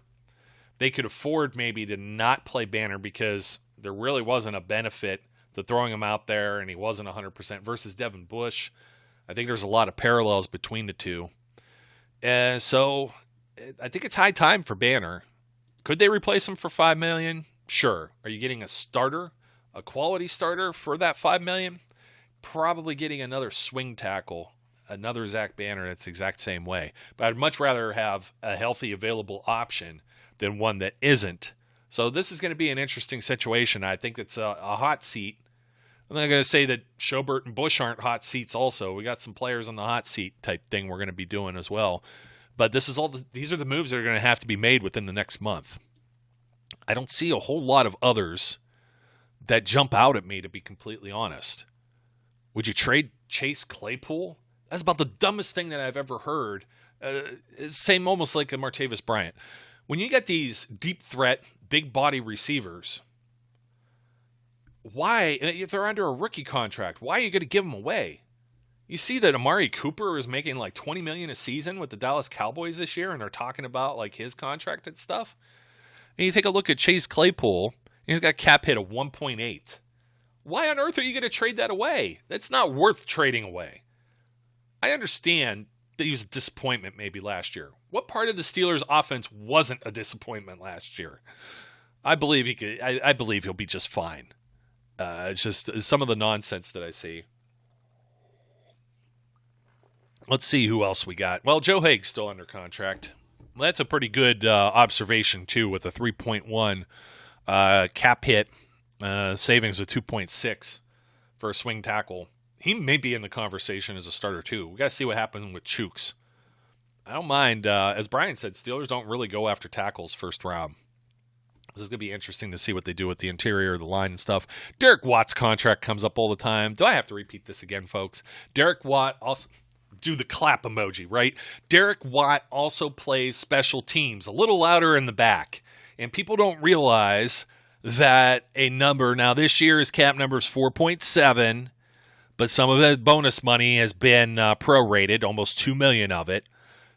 [SPEAKER 2] they could afford maybe to not play Banner because there really wasn't a benefit to throwing him out there and he wasn't 100% versus Devin Bush? I think there's a lot of parallels between the two. And so I think it's high time for Banner. Could they replace him for $5 million? Sure. Are you getting a starter, a quality starter for that $5 million? Probably getting another swing tackle, another Zach Banner that's the exact same way. But I'd much rather have a healthy available option than one that isn't. So this is going to be an interesting situation. I think it's a hot seat. I'm not going to say that Schobert and Bush aren't hot seats also. We got some players on the hot seat type thing we're going to be doing as well. But these are the moves that are going to have to be made within the next month. I don't see a whole lot of others that jump out at me, to be completely honest. Would you trade Chase Claypool? That's about the dumbest thing that I've ever heard. Same almost like a Martavis Bryant. When you get these deep threat, big body receivers, why, if they're under a rookie contract, why are you going to give them away? You see that Amari Cooper is making like $20 million a season with the Dallas Cowboys this year, and they're talking about like his contract and stuff. And you take a look at Chase Claypool, and he's got a cap hit of 1.8. Why on earth are you going to trade that away? That's not worth trading away. I understand that he was a disappointment maybe last year. What part of the Steelers' offense wasn't a disappointment last year? I believe he could. I believe he'll be just fine. It's just some of the nonsense that I see. Let's see who else we got. Well, Joe Haig's still under contract. Well, that's a pretty good observation, too, with a 3.1 cap hit, savings of 2.6 for a swing tackle. He may be in the conversation as a starter, too. We got to see what happens with Chooks. I don't mind. As Brian said, Steelers don't really go after tackles first round. This is going to be interesting to see what they do with the interior, the line and stuff. Derek Watt's contract comes up all the time. Do I have to repeat this again, folks? Derek Watt also... do the clap emoji, right? Derek Watt also plays special teams, a little louder in the back. And people don't realize that a number, now this year his cap number is 4.7, but some of that bonus money has been prorated, almost $2 million of it.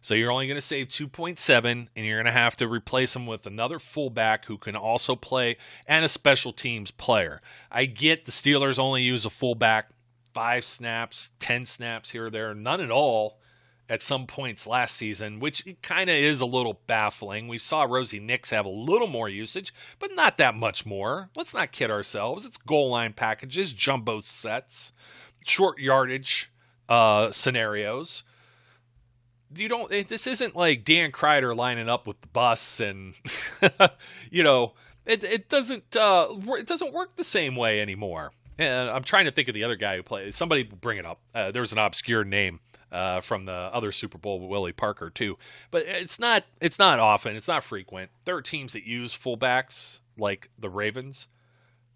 [SPEAKER 2] So you're only going to save 2.7, and you're going to have to replace him with another fullback who can also play, and a special teams player. I get the Steelers only use a fullback 5 snaps, 10 snaps here or there, none at all at some points last season, which kind of is a little baffling. We saw Rosie Nix have a little more usage, but not that much more. Let's not kid ourselves. It's goal line packages, jumbo sets, short yardage scenarios. This isn't like Dan Kreider lining up with the bus and, it doesn't work the same way anymore. And I'm trying to think of the other guy who played. Somebody bring it up. There's an obscure name from the other Super Bowl with Willie Parker too, but it's not often. It's not frequent. There are teams that use fullbacks like the Ravens.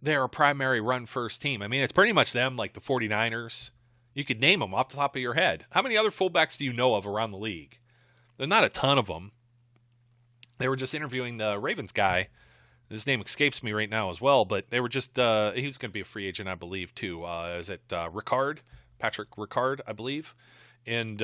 [SPEAKER 2] They're a primary run first team. I mean, it's pretty much them, like the 49ers. You could name them off the top of your head. How many other fullbacks do you know of around the league? There's not a ton of them. They were just interviewing the Ravens guy. His name escapes me right now as well, but they were just, he's going to be a free agent, I believe, too. Is it Patrick Ricard, I believe. And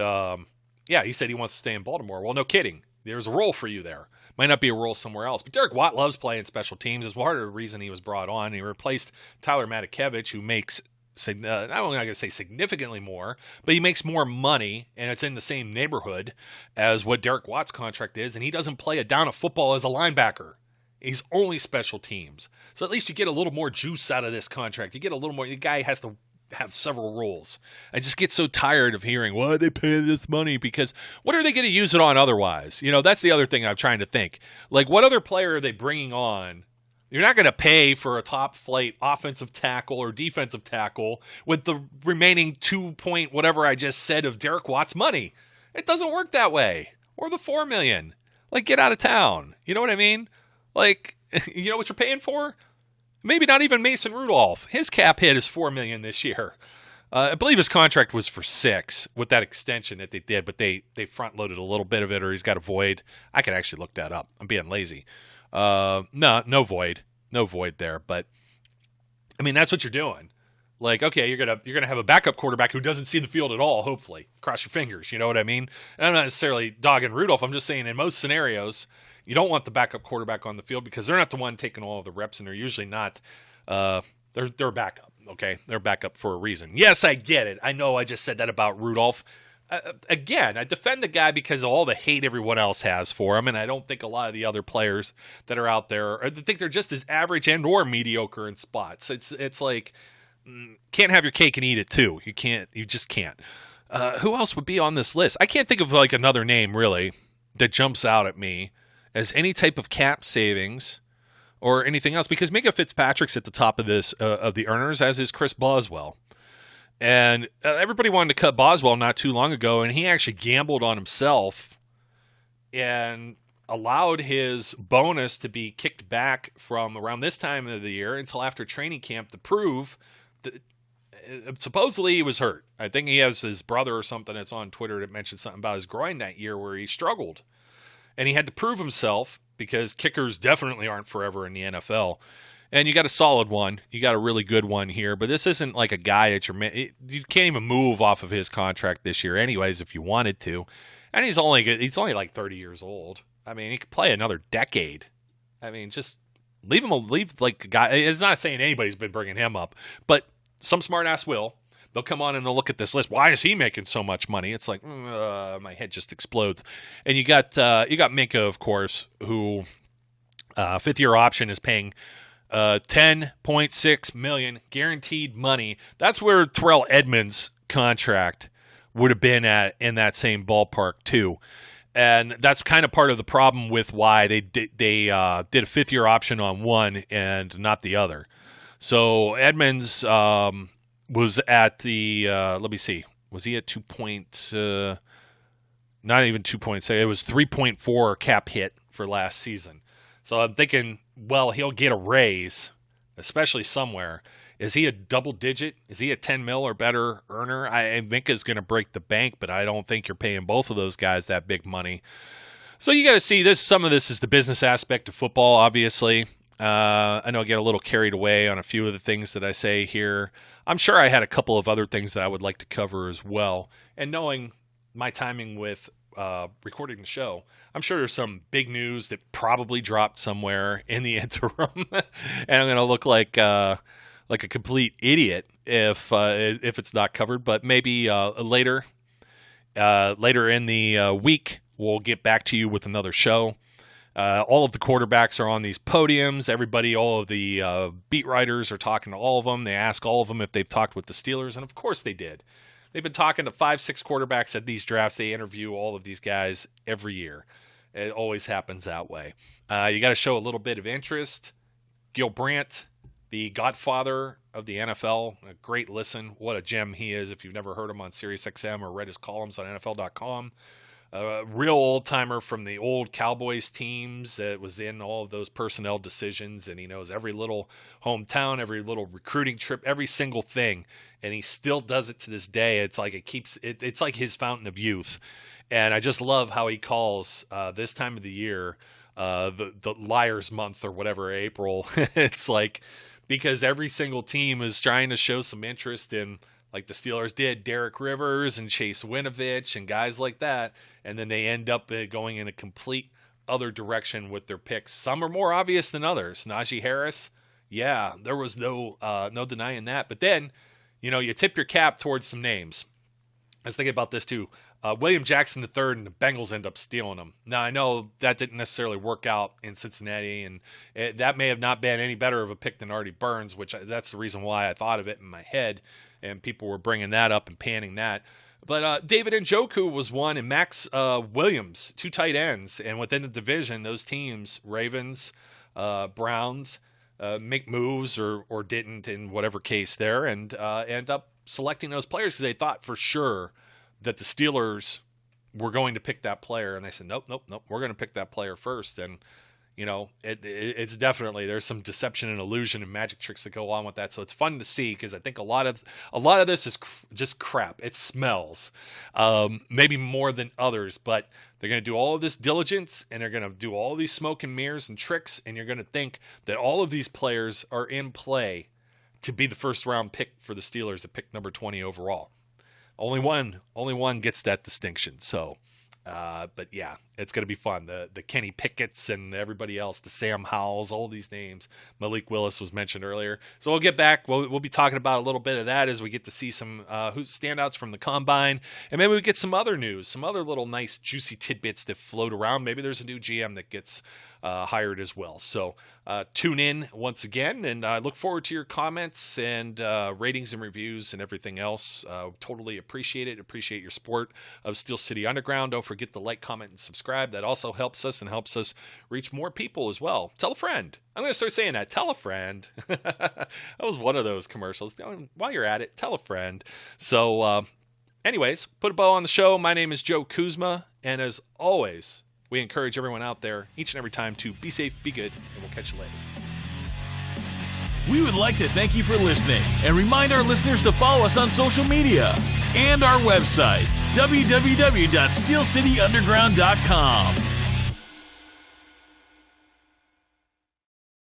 [SPEAKER 2] Yeah, he said he wants to stay in Baltimore. Well, no kidding. There's a role for you there. Might not be a role somewhere else. But Derek Watt loves playing special teams. It's part of the reason he was brought on. He replaced Tyler Matakevich, who makes, I'm not going to say significantly more, but he makes more money, and it's in the same neighborhood as what Derek Watt's contract is, and he doesn't play a down of football as a linebacker. He's only special teams. So at least you get a little more juice out of this contract. You get a little more. The guy has to have several roles. I just get so tired of hearing, why are they paying this money? Because what are they going to use it on otherwise? That's the other thing I'm trying to think. Like, what other player are they bringing on? You're not going to pay for a top flight offensive tackle or defensive tackle with the remaining 2 point whatever I just said of Derek Watt's money. It doesn't work that way. Or the $4 million. Like, get out of town. You know what I mean? Like, you know what you're paying for? Maybe not even Mason Rudolph. His cap hit is $4 million this year. I believe his contract was for $6 million with that extension that they did, but they front loaded a little bit of it, or he's got a void. I could actually look that up. I'm being lazy. No void there. But I mean, that's what you're doing. Like, okay, you're gonna have a backup quarterback who doesn't see the field at all. Hopefully, cross your fingers. You know what I mean? And I'm not necessarily dogging Rudolph. I'm just saying in most scenarios, you don't want the backup quarterback on the field because they're not the one taking all of the reps, and they're usually not. They're backup. Okay, they're backup for a reason. Yes, I get it. I know I just said that about Rudolph. Again, I defend the guy because of all the hate everyone else has for him, and I don't think a lot of the other players that are out there, I think they're just as average and or mediocre in spots. It's like, can't have your cake and eat it too. You just can't. Who else would be on this list? I can't think of like another name really that jumps out at me as any type of cap savings or anything else, because Minka Fitzpatrick's at the top of this of the earners, as is Chris Boswell. And everybody wanted to cut Boswell not too long ago, and he actually gambled on himself and allowed his bonus to be kicked back from around this time of the year until after training camp to prove that supposedly he was hurt. I think he has his brother or something that's on Twitter that mentioned something about his groin that year where he struggled. And he had to prove himself because kickers definitely aren't forever in the NFL. And you got a solid one. You got a really good one here. But this isn't like a guy that you can't even move off of his contract this year anyways if you wanted to. And he's only like 30 years old. I mean, he could play another decade. I mean, just leave like a guy. It's not saying anybody's been bringing him up, but some smart ass will. They'll come on and they'll look at this list. Why is he making so much money? It's like my head just explodes. And you got Minka, of course, who fifth-year option is paying $10.6 million guaranteed money. That's where Terrell Edmunds' contract would have been at in that same ballpark too. And that's kind of part of the problem with why they did a fifth-year option on one and not the other. So Edmunds was at the let me see, was he at 2 point? Not even 2 points. It was 3.4 cap hit for last season. So I'm thinking, well, he'll get a raise, especially somewhere. Is he a double digit? Is he a 10 mil or better earner? I think is going to break the bank, but I don't think you're paying both of those guys that big money. So you got to see this. Some of this is the business aspect of football, obviously. I know I get a little carried away on a few of the things that I say here. I'm sure I had a couple of other things that I would like to cover as well. And knowing my timing with recording the show, I'm sure there's some big news that probably dropped somewhere in the interim, and I'm going to look like a complete idiot if it's not covered. But maybe later in the week, we'll get back to you with another show. All of the quarterbacks are on these podiums. All of the beat writers are talking to all of them. They ask all of them if they've talked with the Steelers, and of course they did. They've been talking to 5-6 quarterbacks at these drafts. They interview all of these guys every year. It always happens that way. You got to show a little bit of interest. Gil Brandt, the godfather of the NFL, a great listen. What a gem he is. If you've never heard him on SiriusXM or read his columns on NFL.com. A real old-timer from the old Cowboys teams that was in all of those personnel decisions, and he knows every little hometown, every little recruiting trip, every single thing, and he still does it to this day. It's like it's like his fountain of youth, and I just love how he calls this time of the year the Liars Month or whatever, April. It's like because every single team is trying to show some interest in like the Steelers did, Derek Rivers and Chase Winovich and guys like that, and then they end up going in a complete other direction with their picks. Some are more obvious than others. Najee Harris, yeah, there was no denying that. But then, you tip your cap towards some names. I was thinking about this too. William Jackson III and the Bengals end up stealing him. Now, I know that didn't necessarily work out in Cincinnati, and that may have not been any better of a pick than Artie Burns, that's the reason why I thought of it in my head, and people were bringing that up and panning that. But David Njoku was one, and Max Williams, 2 tight ends. And within the division, those teams, Ravens, Browns, make moves or didn't in whatever case there, and end up selecting those players because they thought for sure that the Steelers were going to pick that player. And they said, nope, we're going to pick that player first. And, it's definitely, there's some deception and illusion and magic tricks that go on with that. So it's fun to see because I think a lot of this is just crap. It smells, maybe more than others, but they're going to do all of this diligence and they're going to do all these smoke and mirrors and tricks. And you're going to think that all of these players are in play to be the first round pick for the Steelers at pick number 20 overall. Only one gets that distinction. So, but yeah, it's going to be fun. The Kenny Pickett's and everybody else, the Sam Howells, all these names. Malik Willis was mentioned earlier. So we'll get back. We'll be talking about a little bit of that as we get to see some standouts from the combine. And maybe we get some other news, some other little nice juicy tidbits that float around. Maybe there's a new GM that gets hired as well. So tune in once again, and I look forward to your comments and ratings and reviews and everything else. Totally appreciate it. Appreciate your support of Steel City Underground. Don't forget to like, comment, and subscribe. That also helps us and helps us reach more people as well. Tell a friend. I'm going to start saying that. Tell a friend. That was one of those commercials. While you're at it, tell a friend. So anyways, put a bow on the show. My name is Joe Kuzma, and as always, we encourage everyone out there each and every time to be safe, be good, and we'll catch you later.
[SPEAKER 1] We would like to thank you for listening and remind our listeners to follow us on social media and our website, www.steelcityunderground.com.